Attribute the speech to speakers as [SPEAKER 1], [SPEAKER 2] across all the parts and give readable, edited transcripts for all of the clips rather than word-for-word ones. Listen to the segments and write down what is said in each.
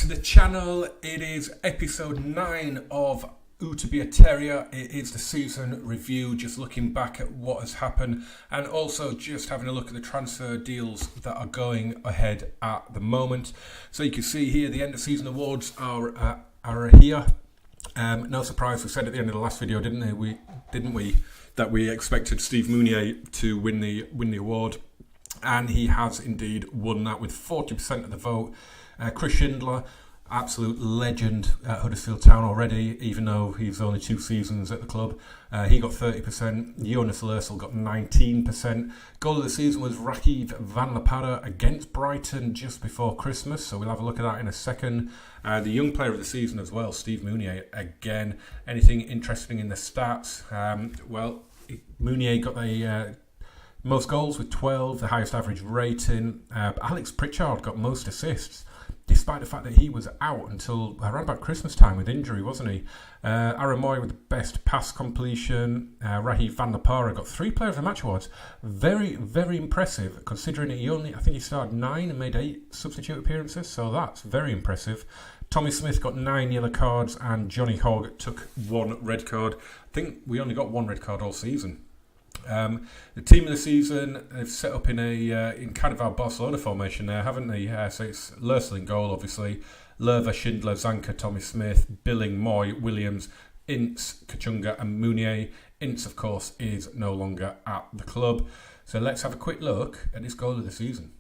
[SPEAKER 1] to the channel. It is episode 9 of Who to Be a Terrier. It is the season review, just looking back at what has happened and also just having a look at the transfer deals that are going ahead at the moment. So you can see here the end of season awards are here. No surprise, we said at the end of the last video, didn't we, that we expected Steve Mounier to win the award, and he has indeed won that with 40% of the vote. Chris Schindler, absolute legend at Huddersfield Town already, even though he's only 2 seasons at the club. He got 30%. Jonas Lörsel got 19%. Goal of the season was Rajiv van La Parra against Brighton just before Christmas, so we'll have a look at that in a second. The young player of the season as well, Steve Mounier again. Anything interesting in the stats? Mounier got the most goals with 12, the highest average rating. Alex Pritchard got most assists, despite the fact that he was out until around about Christmas time with injury, wasn't he? Aaron Moy with the best pass completion. Rajiv van La Parra got 3 Player of the Match awards. Very, very impressive, considering I think he started 9 and made 8 substitute appearances, so that's very impressive. Tommy Smith got 9 yellow cards and Johnny Hogg took 1 red card. I think we only got 1 red card all season. The team of the season, they've set up in kind of our Barcelona formation there, haven't they? So it's Lörsel in goal, obviously. Lerva, Schindler, Zanka, Tommy Smith, Billing, Moy, Williams, Ince, Kachunga and Mounier. Ince, of course, is no longer at the club. So let's have a quick look at this goal of the season.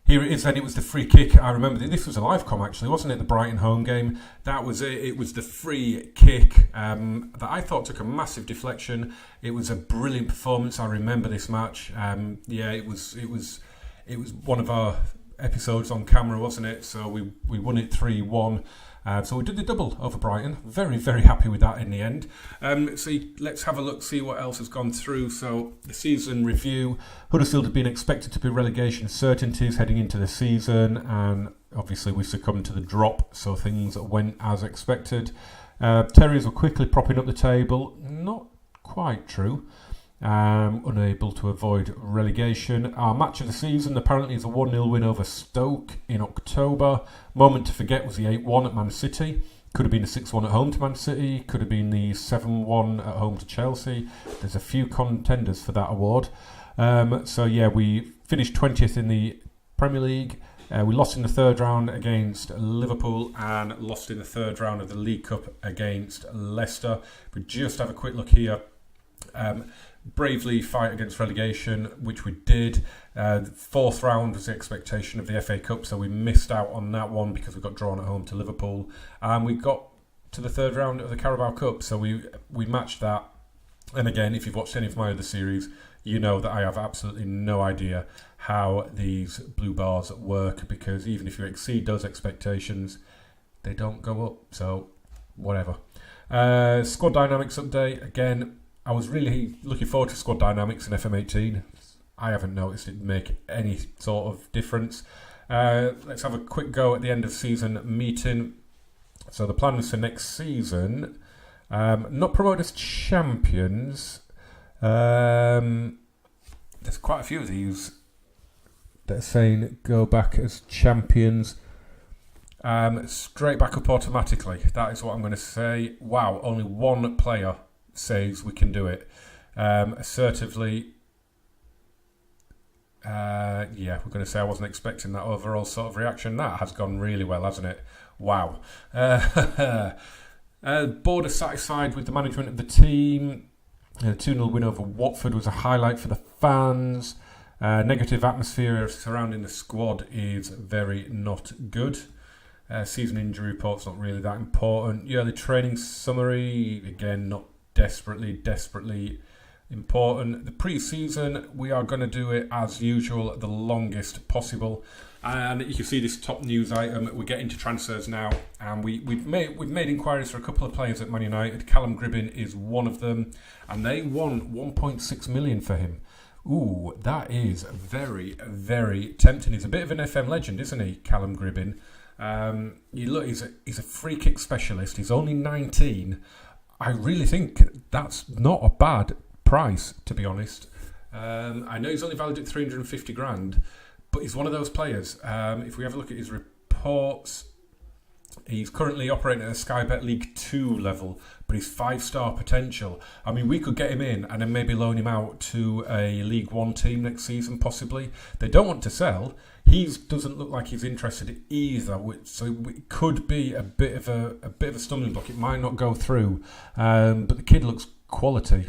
[SPEAKER 1] Here it is then, it was the free kick. I remember this was a live com actually, wasn't it? The Brighton home game. That was it. It was the free kick that I thought took a massive deflection. It was a brilliant performance. I remember this match. It was one of our episodes on camera, wasn't it? So we won it 3-1. So we did the double over Brighton. Very, very happy with that in the end. Let's have a look, see what else has gone through. So the season review. Huddersfield had been expected to be relegation certainties heading into the season, and obviously we succumbed to the drop, so things went as expected. Terriers were quickly propping up the table. Not quite true. Unable to avoid relegation. Our match of the season apparently is a 1-0 win over Stoke in October. Moment to forget was the 8-1 at Man City. Could have been the 6-1 at home to Man City. Could have been the 7-1 at home to Chelsea. There's a few contenders for that award. We finished 20th in the Premier League. We lost in the 3rd round against Liverpool and lost in the 3rd round of the League Cup against Leicester. We just have a quick look here. Bravely fight against relegation, which we did. 4th round was the expectation of the FA Cup, so we missed out on that one because we got drawn at home to Liverpool. And we got to the 3rd round of the Carabao Cup, so we matched that. And again, if you've watched any of my other series, you know that I have absolutely no idea how these blue bars work, because even if you exceed those expectations, they don't go up, so whatever. Squad dynamics update, again, I was really looking forward to squad dynamics in FM18. I haven't noticed it make any sort of difference. Let's have a quick go at the end of season meeting. So the plan is for next season, not promoted as champions. There's quite a few of these that are saying go back as champions. Straight back up automatically. That is what I'm going to say. Wow, only 1 player says we can do it assertively. We're going to say I wasn't expecting that overall sort of reaction. That has gone really well, hasn't it? Wow. Board are satisfied with the management of the team. The 2-0 win over Watford was a highlight for the fans. Negative atmosphere surrounding the squad is very not good. Season injury report's not really that important. Yearly training summary, again, not desperately important. The pre-season, we are going to do it as usual, the longest possible. And you can see this top news item. We're getting to transfers now, and we've made inquiries for a couple of players at Man United. Callum Gribbin is one of them, and they want 1.6 million for him. Ooh, that is very, very tempting. He's a bit of an FM legend, isn't he, Callum Gribbin? He's a free kick specialist. He's only 19. I really think that's not a bad price, to be honest. I know he's only valued at 350 grand, but he's one of those players. If we have a look at his reports, He's currently operating at a Sky Bet League 2 level, but he's 5-star potential. I mean, we could get him in and then maybe loan him out to a League 1 team next season, possibly. They don't want to sell. He doesn't look like he's interested either, so it could be a bit of a stumbling block. It might not go through, but the kid looks quality.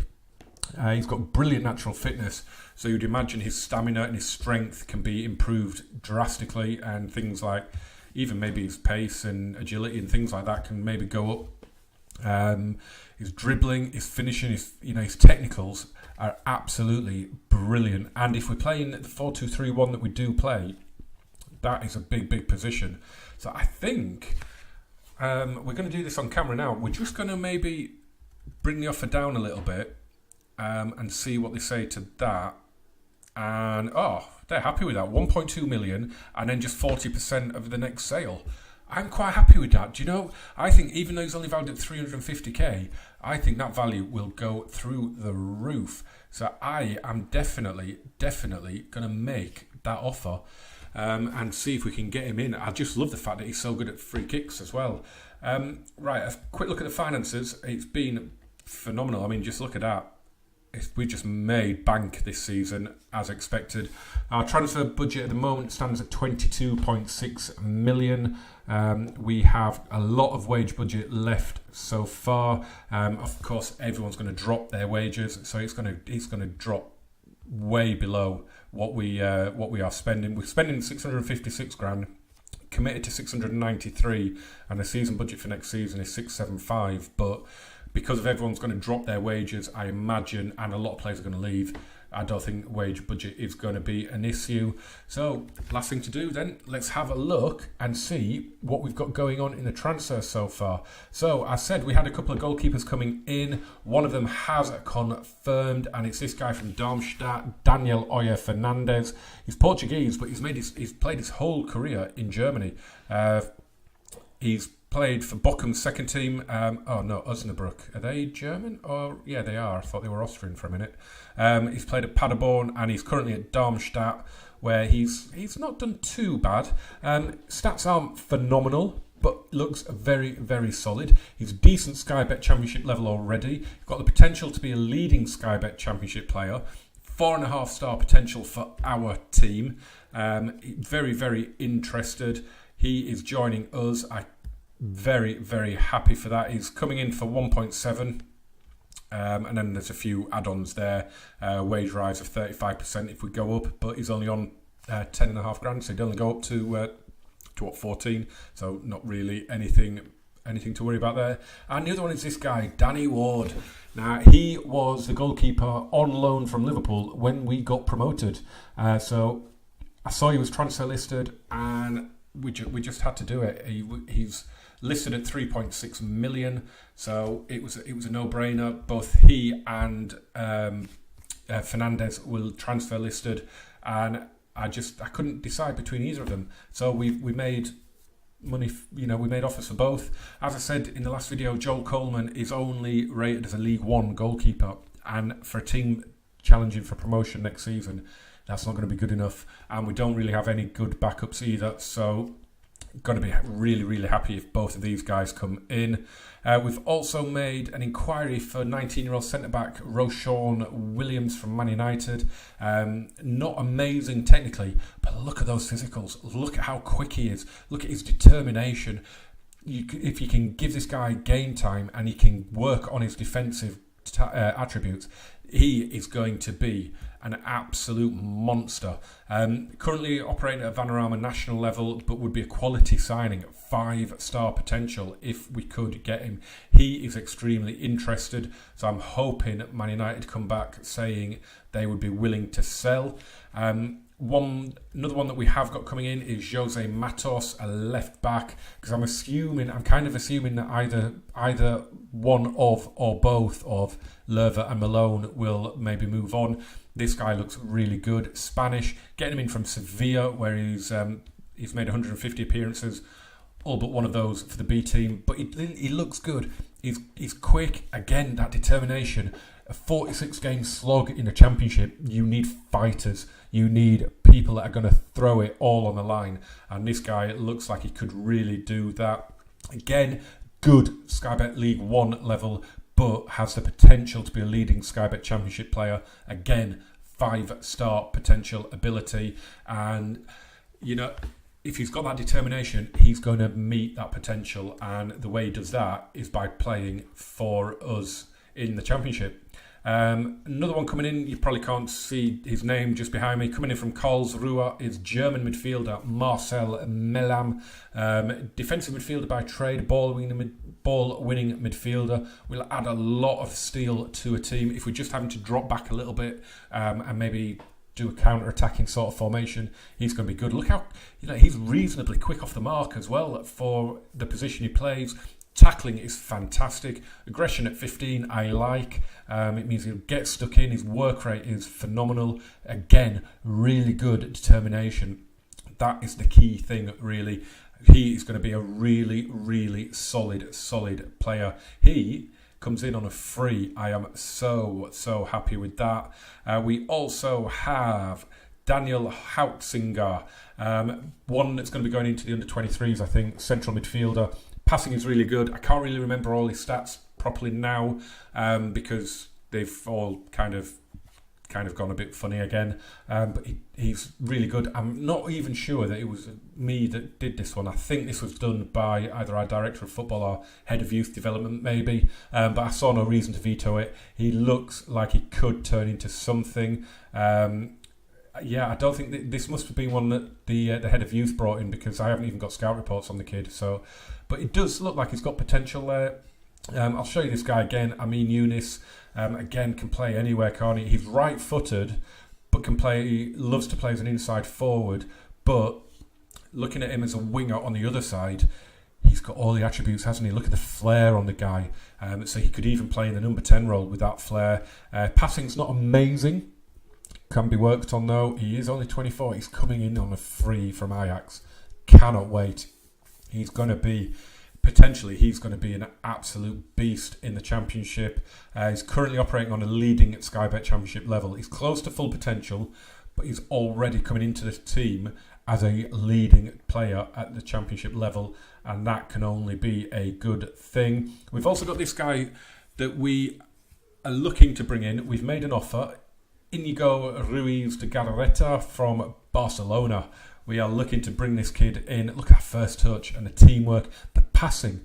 [SPEAKER 1] He's got brilliant natural fitness, so you'd imagine his stamina and his strength can be improved drastically, and things like even maybe his pace and agility and things like that can maybe go up. His dribbling, his finishing, his technicals are absolutely brilliant. And if we're playing the 4-2-3-1 that we do play, that is a big position. So I think we're going to do this on camera now. We're just going to maybe bring the offer down a little bit and see what they say to that. And they're happy with that. 1.2 million and then just 40% of the next sale. I'm quite happy with that. Do you know, I think even though he's only valued at 350k, I think that value will go through the roof. So I am definitely going to make that offer and see if we can get him in. I just love the fact that he's so good at free kicks as well. Right, a quick look at the finances. It's been phenomenal. I mean, just look at that. We just made bank this season as expected. Our transfer budget at the moment stands at 22.6 million. We have a lot of wage budget left so far. Of course, everyone's going to drop their wages, so it's going to drop way below what we are spending. We're spending 656 grand, committed to 693, and the season budget for next season is 675. But because of everyone's going to drop their wages, I imagine, and a lot of players are going to leave, I don't think wage budget is going to be an issue. So, last thing to do then, let's have a look and see what we've got going on in the transfer so far. So, I said we had a couple of goalkeepers coming in. One of them has confirmed, and it's this guy from Darmstadt, Daniel Oyer Fernandez. He's Portuguese, but he's played his whole career in Germany. He's played for Bochum's second team. Osnabrück. Are they German? Yeah, they are. I thought they were Austrian for a minute. He's played at Paderborn and he's currently at Darmstadt, where he's not done too bad. Stats aren't phenomenal, but looks very, very solid. He's a decent Sky Bet Championship level already. He's got the potential to be a leading Sky Bet Championship player. 4.5-star potential for our team. Very, very interested. He is joining us. Very, very happy for that. He's coming in for 1.7, and then there's a few add-ons there. Wage rise of 35% if we go up, but he's only on 10.5 grand, so he'd only go up to 14. So not really anything to worry about there. And the other one is this guy, Danny Ward. Now he was the goalkeeper on loan from Liverpool when we got promoted. So I saw he was transfer listed, and we just had to do it. He's listed at 3.6 million, so it was a no-brainer. Both he and Fernandez will transfer listed, and I couldn't decide between either of them. So we made money. We made offers for both. As I said in the last video, Joel Coleman is only rated as a League 1 goalkeeper, and for a team challenging for promotion next season, that's not going to be good enough. And we don't really have any good backups either. So going to be really, really happy if both of these guys come in. We've also made an inquiry for 19-year-old centre-back Roshan Williams from Man United. Not amazing technically, but look at those physicals. Look at how quick he is. Look at his determination. If you can give this guy game time and he can work on his defensive attributes, he is going to be an absolute monster. Currently operating at Vanarama national level, but would be a quality signing. 5-star potential if we could get him. He is extremely interested, so I'm hoping Man United come back saying they would be willing to sell. Another one that we have got coming in is Jose Matos, a left back, because I'm kind of assuming that either one of or both of Lerva and Malone will maybe move on. This guy looks really good. Spanish, getting him in from Sevilla, where he's made 150 appearances, all but one of those for the B team. But he looks good. He's quick. Again, that determination. A 46-game slog in the Championship. You need fighters. You need people that are going to throw it all on the line. And this guy looks like he could really do that. Again, good Sky Bet League 1 level, but has the potential to be a leading Sky Bet Championship player. Again, 5-star potential ability. And, if he's got that determination, he's going to meet that potential. And the way he does that is by playing for us in the Championship. Another one coming in, you probably can't see his name just behind me. Coming in from Karlsruhe is German midfielder Marcel Melam. Defensive midfielder by trade, ball-winning midfielder. Will add a lot of steel to a team. If we're just having to drop back a little bit and maybe do a counter-attacking sort of formation, he's going to be good. Look how he's reasonably quick off the mark as well for the position he plays. Tackling is fantastic. Aggression at 15, I like. It means he'll get stuck in. His work rate is phenomenal. Again, really good determination. That is the key thing, really. He is going to be a really, really solid player. He comes in on a free. I am so happy with that. We also have Daniel Hautzinger, one that's going to be going into the under-23s, I think, central midfielder. Passing is really good. I can't really remember all his stats properly now because they've all kind of gone a bit funny again. But he's really good. I'm not even sure that it was me that did this one. I think this was done by either our director of football or head of youth development, maybe. But I saw no reason to veto it. He looks like he could turn into something. I don't think this must have been one that the head of youth brought in, because I haven't even got scout reports on the kid. So, but it does look like he's got potential there. I'll show you this guy again. Amin Younis, again, can play anywhere, can't he? He's right-footed, but he loves to play as an inside forward. But looking at him as a winger on the other side, he's got all the attributes, hasn't he? Look at the flair on the guy. So he could even play in the number 10 role with that flair. Passing's not amazing. Can be worked on though. He is only 24. He's coming in on a free from Ajax. Cannot wait. He's going to be an absolute beast in the Championship. He's currently operating on a leading Sky Bet Championship level. He's close to full potential, but he's already coming into the team as a leading player at the Championship level, and that can only be a good thing. We've also got this guy that we are looking to bring in. We've made an offer. Inigo Ruiz de Galarreta from Barcelona. We are looking to bring this kid in. Look at that first touch and the teamwork, the passing.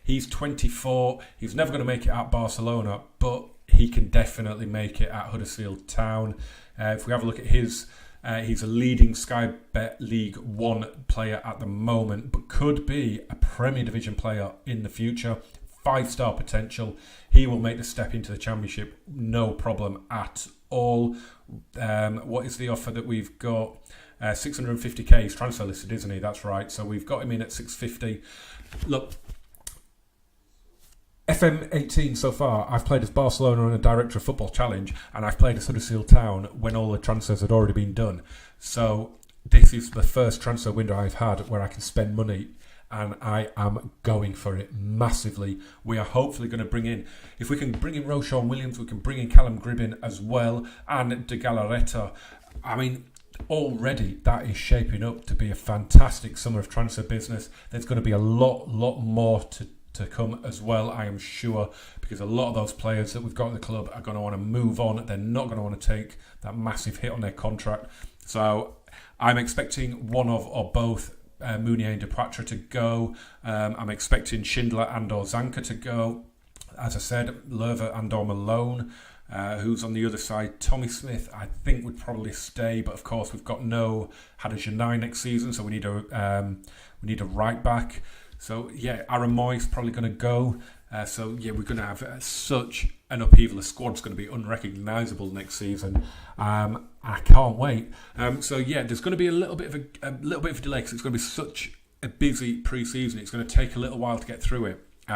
[SPEAKER 1] He's 24. He's never going to make it at Barcelona, but he can definitely make it at Huddersfield Town. If we have a look at he's a leading Sky Bet League 1 player at the moment, but could be a Premier Division player in the future. 5-star potential. He will make the step into the Championship, no problem at all. What is the offer that we've got? 650k. He's transfer listed, isn't he? That's right. So we've got him in at 650. Look, FM18 so far, I've played as Barcelona on a Director of Football Challenge, and I've played as Huddersfield Town when all the transfers had already been done. So this is the first transfer window I've had where I can spend money, and I am going for it massively. We are hopefully going to bring in, if we can bring in Roshan Williams, we can bring in Callum Gribbin as well, and De Galarreta. I mean, already that is shaping up to be a fantastic summer of transfer business. There's going to be a lot more to come as well, I am sure, because a lot of those players that we've got in the club are going to want to move on. They're not going to want to take that massive hit on their contract. So I'm expecting one of or both Mounier and Depoitre to go. I'm expecting Schindler and or Zanka to go. As I said, Lerver and or Malone. Who's on the other side? Tommy Smith, I think, would probably stay, but of course we've got no Huddersfield next season, so we need a right back. So yeah, Aaron Moy's probably going to go. So yeah, we're going to have such an upheaval. The squad's going to be unrecognisable next season. I can't wait. So yeah, there's going to be a little bit of a delay because it's going to be such a busy pre-season. It's going to take a little while to get through it. But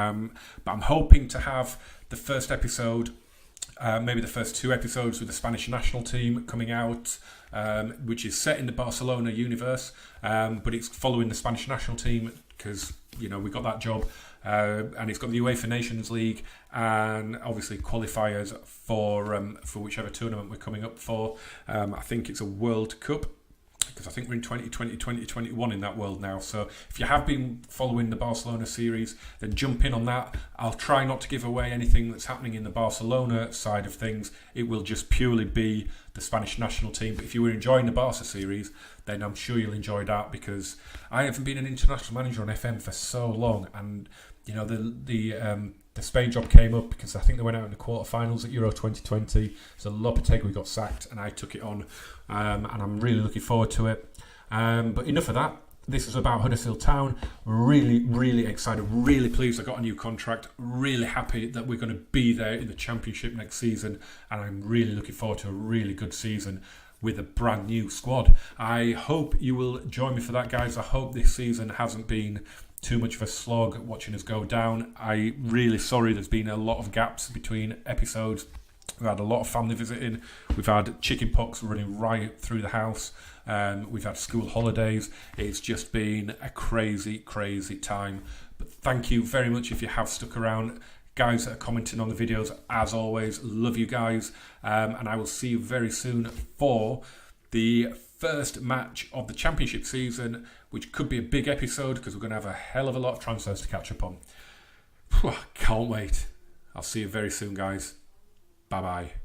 [SPEAKER 1] I'm hoping to have the first episode. Maybe the first 2 episodes with the Spanish national team coming out, which is set in the Barcelona universe, but it's following the Spanish national team because, we got that job, and it's got the UEFA Nations League and obviously qualifiers for whichever tournament we're coming up for. I think it's a World Cup. because I think we're in 2020, 2021 in that world now. So if you have been following the Barcelona series, then jump in on that. I'll try not to give away anything that's happening in the Barcelona side of things. It will just purely be the Spanish national team. But if you were enjoying the Barca series, then I'm sure you'll enjoy that, because I haven't been an international manager on FM for so long, and you know the Spain job came up because I think they went out in the quarterfinals at Euro 2020. So Lopetegui got sacked and I took it on, and I'm really looking forward to it. But enough of that. This is about Huddersfield Town. Really excited, really pleased I got a new contract. Really happy that we're going to be there in the Championship next season, and I'm really looking forward to a really good season with a brand new squad. I hope you will join me for that, guys. I hope this season hasn't been too much of a slog watching us go down. I'm really sorry there's been a lot of gaps between episodes. We've had a lot of family visiting. We've had chicken pox running right through the house. We've had school holidays. It's just been a crazy time. But thank you very much if you have stuck around. Guys that are commenting on the videos, as always, love you guys. And I will see you very soon for the first match of the Championship season, which could be a big episode because we're going to have a hell of a lot of transfers to catch up on. Can't wait. I'll see you very soon, guys. Bye-bye.